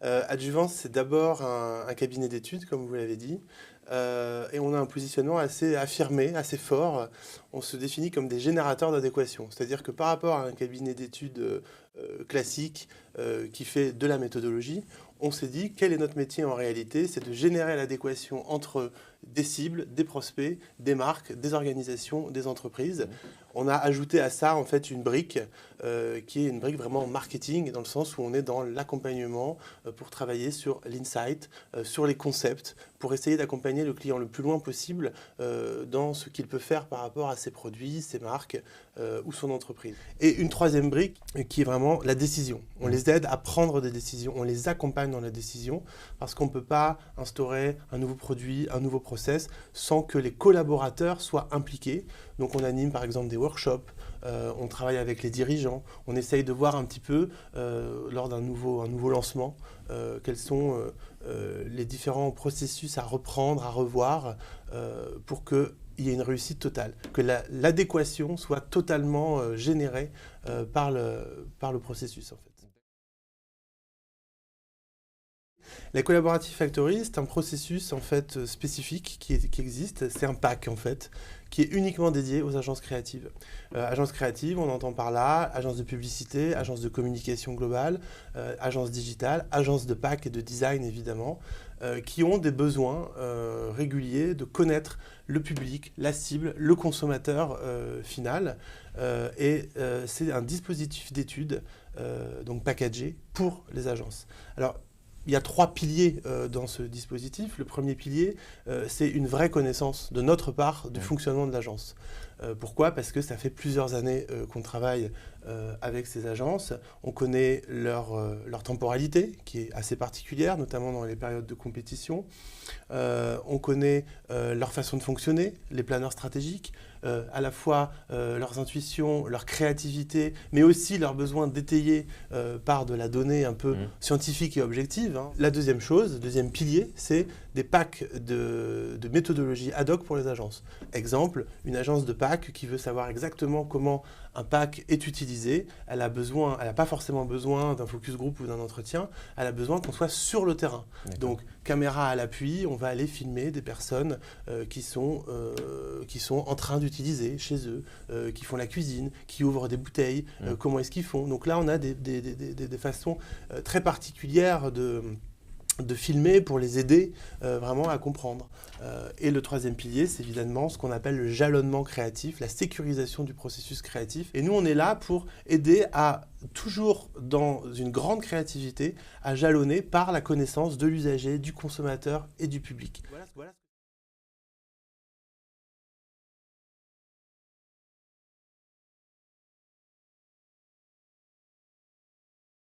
Adjuvance, c'est d'abord un cabinet d'études, comme vous l'avez dit, et on a un positionnement assez affirmé, assez fort. On se définit comme des générateurs d'adéquation, c'est-à-dire que par rapport à un cabinet d'études classique qui fait de la méthodologie, on s'est dit quel est notre métier en réalité, c'est de générer l'adéquation entre des cibles, des prospects, des marques, des organisations, des entreprises. On a ajouté à ça en fait une brique qui est une brique vraiment marketing, dans le sens où on est dans l'accompagnement pour travailler sur l'insight, sur les concepts, pour essayer d'accompagner le client le plus loin possible dans ce qu'il peut faire par rapport à ses produits, ses marques ou son entreprise. Et une troisième brique qui est vraiment la décision. On les aide à prendre des décisions, on les accompagne dans la décision parce qu'on ne peut pas instaurer un nouveau produit, un nouveau process sans que les collaborateurs soient impliqués. Donc on anime par exemple des workshops, on travaille avec les dirigeants, on essaye de voir un petit peu lors d'un nouveau lancement quels sont les différents processus à reprendre, à revoir pour qu'il y ait une réussite totale, que l'adéquation soit totalement générée par le processus en fait. La Collaborative Factory, c'est un processus en fait spécifique qui existe. C'est un pack en fait qui est uniquement dédié aux agences créatives. Agences créatives, on entend par là agences de publicité, agences de communication globale, agences digitales, agences de pack et de design évidemment, qui ont des besoins réguliers de connaître le public, la cible, le consommateur final. C'est un dispositif d'études donc packagé pour les agences. Alors, il y a 3 piliers dans ce dispositif. Le premier pilier, c'est une vraie connaissance de notre part du fonctionnement de l'agence. Pourquoi? Parce que ça fait plusieurs années qu'on travaille avec ces agences. On connaît leur temporalité, qui est assez particulière, notamment dans les périodes de compétition. On connaît leur façon de fonctionner, les planeurs stratégiques, à la fois leurs intuitions, leur créativité, mais aussi leurs besoins détayés par de la donnée un peu scientifique et objective. La deuxième chose, le deuxième pilier, c'est des packs de méthodologie ad hoc pour les agences. Exemple, une agence de pack qui veut savoir exactement comment un pack est utilisé, elle n'a pas forcément besoin d'un focus group ou d'un entretien, elle a besoin qu'on soit sur le terrain. Donc, caméra à l'appui, on va aller filmer des personnes qui sont en train d'utiliser chez eux, qui font la cuisine, qui ouvrent des bouteilles, comment est-ce qu'ils font. Donc là, on a des façons très particulières de filmer pour les aider vraiment à comprendre. Et le troisième pilier, c'est évidemment ce qu'on appelle le jalonnement créatif, la sécurisation du processus créatif. Et nous, on est là pour aider à, toujours dans une grande créativité, à jalonner par la connaissance de l'usager, du consommateur et du public. Voilà.